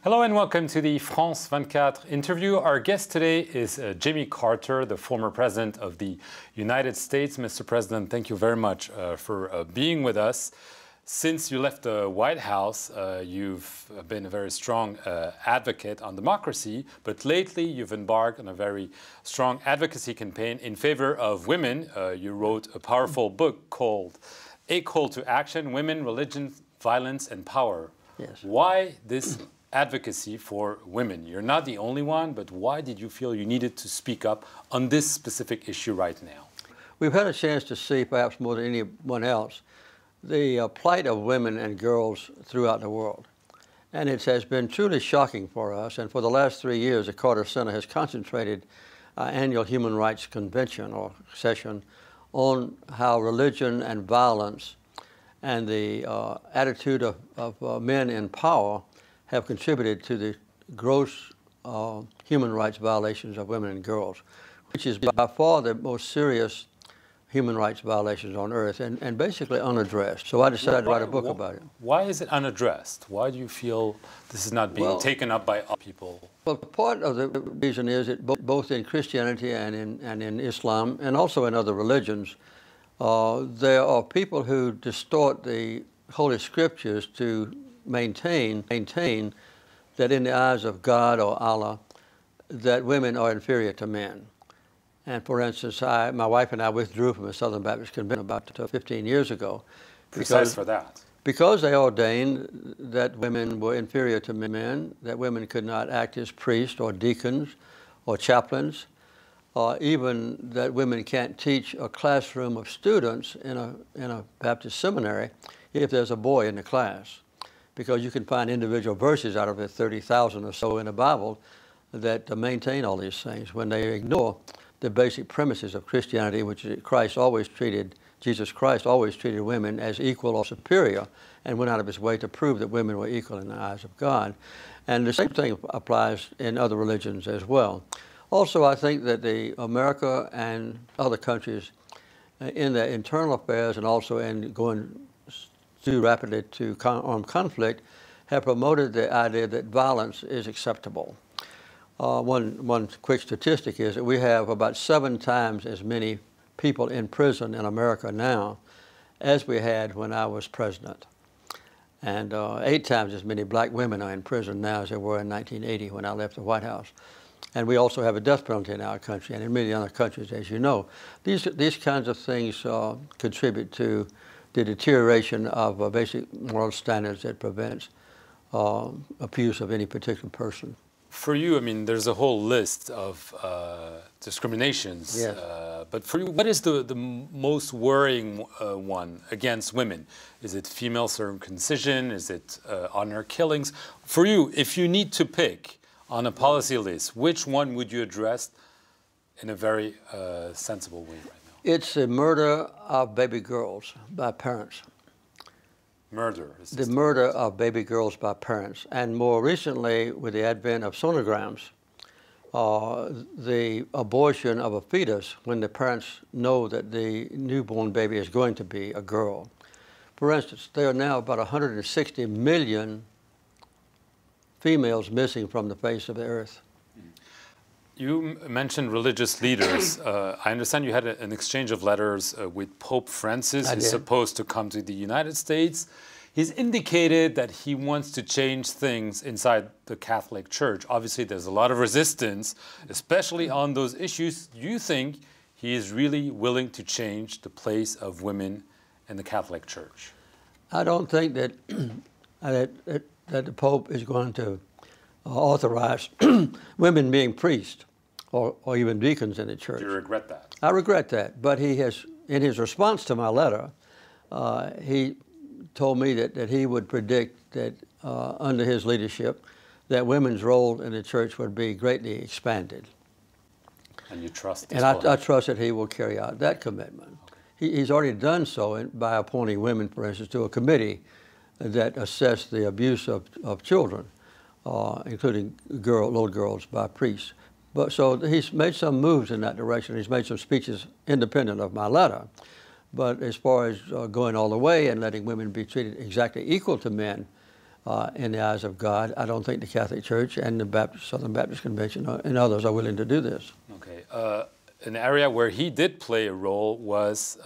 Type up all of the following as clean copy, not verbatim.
Hello and welcome to the France 24 interview. Our guest today is Jimmy Carter, the former president of the United States. Mr. President, thank you very much for being with us. Since you left the White House, you've been a very strong advocate on democracy, but lately you've embarked on a very strong advocacy campaign in favor of women. You wrote a powerful book called A Call to Action, Women, Religion, Violence and Power. Yes. Why this advocacy for women? You're not the only one, but why did you feel you needed to speak up on this specific issue right now? We've had a chance to see, perhaps more than anyone else, the plight of women and girls throughout the world. And it has been truly shocking for us. And for the last 3 years, the Carter Center has concentrated our annual Human Rights Convention or session on how religion and violence and the attitude of men in power have contributed to the gross human rights violations of women and girls, which is by far the most serious human rights violations on earth and basically unaddressed. So I decided to write a book about it. Why is it unaddressed? Why do you feel this is not being taken up by other people? Well, part of the reason is that both in Christianity and in Islam and also in other religions, there are people who distort the Holy Scriptures to maintain that in the eyes of God or Allah, that women are inferior to men. And for instance, my wife and I withdrew from the Southern Baptist Convention about 15 years ago. Precise for that. Because they ordained that women were inferior to men, that women could not act as priests or deacons or chaplains, or even that women can't teach a classroom of students in a Baptist seminary if there's a boy in the class. Because you can find individual verses out of the 30,000 or so in the Bible that maintain all these things when they ignore the basic premises of Christianity, which is that Jesus Christ always treated women as equal or superior and went out of his way to prove that women were equal in the eyes of God. And the same thing applies in other religions as well. Also, I think that America and other countries in their internal affairs and also in going too rapidly to armed conflict have promoted the idea that violence is acceptable. One quick statistic is that we have about 7 times as many people in prison in America now as we had when I was president. And 8 times as many black women are in prison now as there were in 1980 when I left the White House. And we also have a death penalty in our country and in many other countries, as you know. These kinds of things contribute to the deterioration of basic moral standards that prevents abuse of any particular person. For you, I mean, there's a whole list of discriminations. Yes. But for you, what is the most worrying one against women? Is it female circumcision? Is it honor killings? For you, if you need to pick on a policy list, which one would you address in a very sensible way right now? It's the murder of baby girls by parents. Murder. The murder of baby girls by parents. And more recently, with the advent of sonograms, the abortion of a fetus when the parents know that the newborn baby is going to be a girl. For instance, there are now about 160 million females missing from the face of the earth. You mentioned religious leaders. I understand you had an exchange of letters with Pope Francis. He's supposed to come to the United States. He's indicated that he wants to change things inside the Catholic Church. Obviously, there's a lot of resistance, especially on those issues. Do you think he is really willing to change the place of women in the Catholic Church? I don't think that, that the Pope is going to authorize women being priests or even deacons in the church. Do you regret that? I regret that, but he has, in his response to my letter, he told me that he would predict that under his leadership that women's role in the church would be greatly expanded. And you trust this? And I trust that he will carry out that commitment. He's already done so by appointing women, for instance, to a committee that assess the abuse of children, including little girls by priests. So he's made some moves in that direction. He's made some speeches independent of my letter. But as far as going all the way and letting women be treated exactly equal to men, in the eyes of God. I don't think the Catholic Church and the Southern Baptist Convention and others are willing to do this. Okay. An area where he did play a role was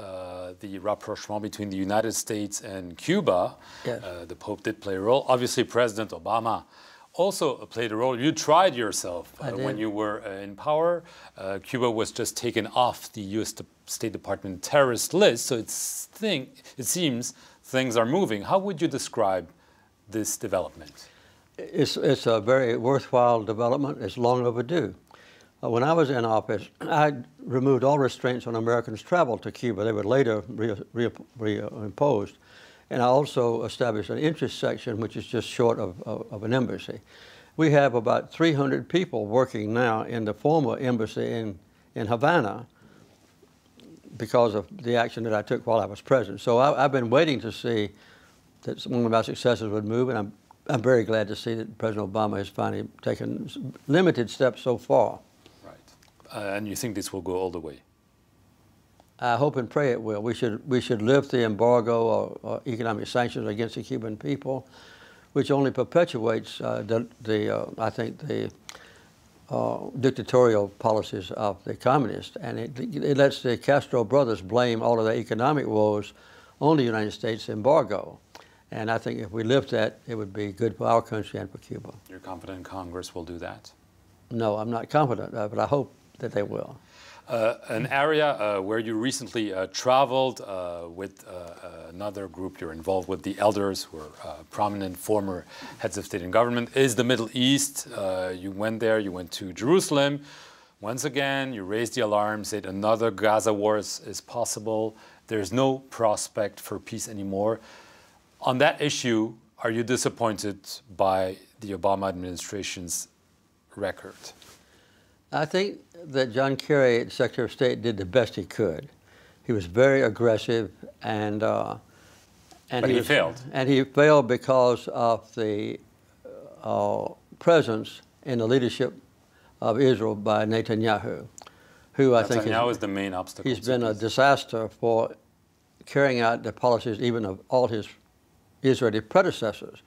the rapprochement between the United States and Cuba. Yes. The Pope did play a role. Obviously, President Obama also played a role. You tried yourself when you were in power. Cuba was just taken off the U.S. State Department terrorist list, so it seems things are moving. How would you describe this development? It's a very worthwhile development. It's long overdue. When I was in office, I removed all restraints on Americans' travel to Cuba. They were later reimposed. And I also established an interest section, which is just short of an embassy. We have about 300 people working now in the former embassy in Havana because of the action that I took while I was president. So I've been waiting to see that one of my successors would move, and I'm very glad to see that President Obama has finally taken limited steps so far. Right. And you think this will go all the way? I hope and pray it will. We should lift the embargo or economic sanctions against the Cuban people, which only perpetuates I think the dictatorial policies of the communists, and it lets the Castro brothers blame all of their economic woes on the United States embargo. And I think if we lift that, it would be good for our country and for Cuba. You're confident Congress will do that? No, I'm not confident, but I hope that they will. An area where you recently traveled with another group you're involved with, the elders, who are prominent former heads of state and government, is the Middle East. You went there, you went to Jerusalem. Once again, you raised the alarm, said another Gaza war is possible. There's no prospect for peace anymore. On that issue, are you disappointed by the Obama administration's record? I think that John Kerry, Secretary of State, did the best he could. He was very aggressive, and he failed. And he failed because of the presence in the leadership of Israel by Netanyahu, who I think is the main obstacle. He's been a disaster for carrying out the policies even of all his Israeli predecessors.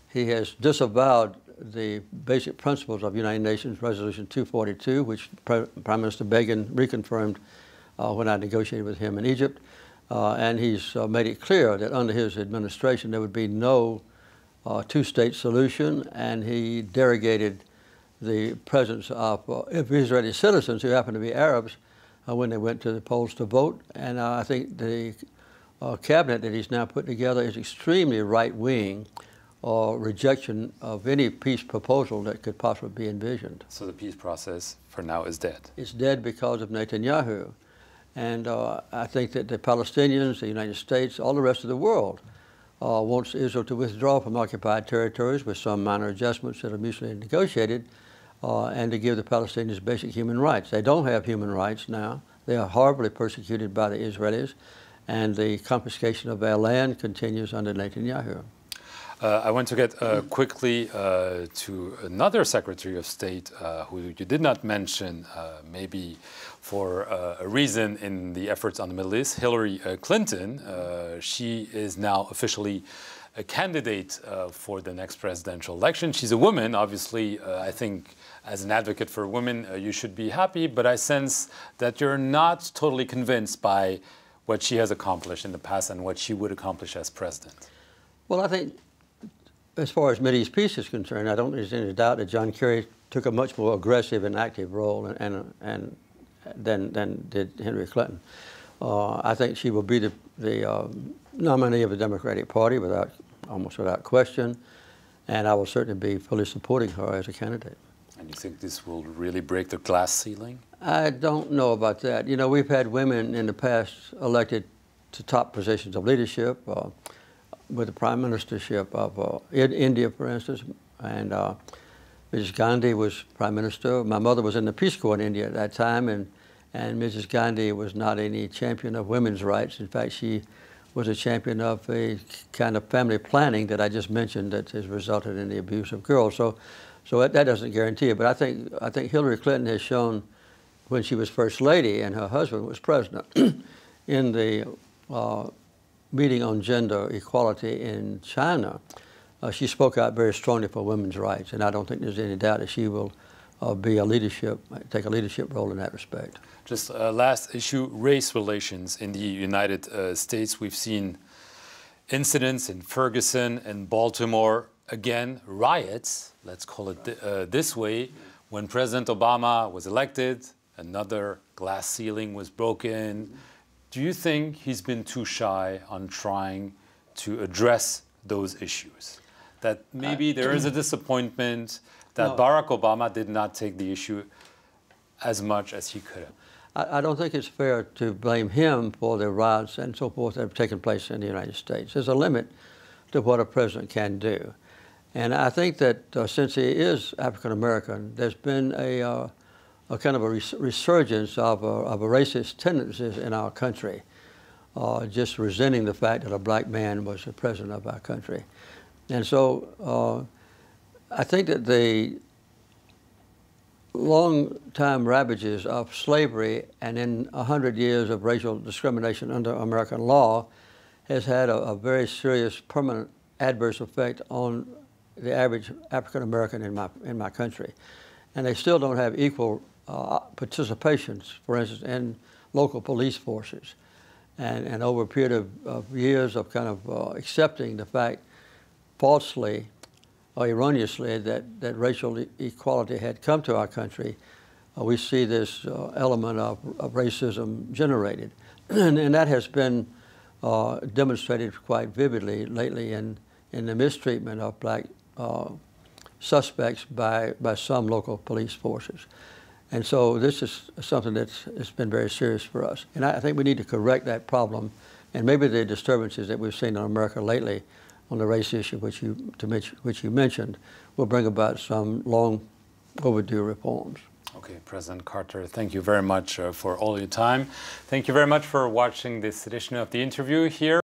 He has disavowed the basic principles of United Nations Resolution 242, which Prime Minister Begin reconfirmed when I negotiated with him in Egypt. And he's made it clear that under his administration there would be no two-state solution, and he derogated the presence of Israeli citizens who happen to be Arabs when they went to the polls to vote. And I think the cabinet that he's now put together is extremely right-wing, or rejection of any peace proposal that could possibly be envisioned. So the peace process for now is dead? It's dead because of Netanyahu. And I think that the Palestinians, the United States, all the rest of the world wants Israel to withdraw from occupied territories with some minor adjustments that are mutually negotiated, and to give the Palestinians basic human rights. They don't have human rights now. They are horribly persecuted by the Israelis, and the confiscation of their land continues under Netanyahu. I want to get quickly to another Secretary of State who you did not mention, maybe for a reason in the efforts on the Middle East, Hillary Clinton. She is now officially a candidate for the next presidential election. She's a woman, obviously. I think as an advocate for women, you should be happy, but I sense that you're not totally convinced by what she has accomplished in the past and what she would accomplish as president. Well, I think as far as Mideast peace is concerned, I don't think there's any doubt that John Kerry took a much more aggressive and active role than did Hillary Clinton. I think she will be the nominee of the Democratic Party almost without question, and I will certainly be fully supporting her as a candidate. And you think this will really break the glass ceiling? I don't know about that. You know, we've had women in the past elected to top positions of leadership, with the prime ministership of India, for instance, and Mrs. Gandhi was prime minister. My mother was in the Peace Corps in India at that time, and Mrs. Gandhi was not any champion of women's rights. In fact, she was a champion of a kind of family planning that I just mentioned that has resulted in the abuse of girls. So that doesn't guarantee it. But I think Hillary Clinton has shown, when she was First Lady and her husband was president, in the meeting on gender equality in China, she spoke out very strongly for women's rights, and I don't think there's any doubt that she will take a leadership role in that respect. Just last issue, race relations in the United States. We've seen incidents in Ferguson and Baltimore, again, riots, let's call it this way. When President Obama was elected, another glass ceiling was broken. Do you think he's been too shy on trying to address those issues? That maybe there is a disappointment that Barack Obama did not take the issue as much as he could have? I don't think it's fair to blame him for the riots and so forth that have taken place in the United States. There's a limit to what a president can do. And I think that since he is African American, there's been a kind of a resurgence of a racist tendencies in our country, just resenting the fact that a black man was the president of our country. And so I think that the long-time ravages of slavery and in 100 years of racial discrimination under American law has had a very serious, permanent adverse effect on the average African American in my country. And they still don't have equal participations, for instance, in local police forces. And over a period of years of kind of accepting the fact falsely or erroneously that racial equality had come to our country, we see this element of racism generated. And that has been demonstrated quite vividly lately in the mistreatment of black suspects by some local police forces. And so this is something that's been very serious for us. And I think we need to correct that problem. And maybe the disturbances that we've seen in America lately on the race issue, which you mentioned, will bring about some long overdue reforms. Okay, President Carter, thank you very much for all your time. Thank you very much for watching this edition of The Interview here.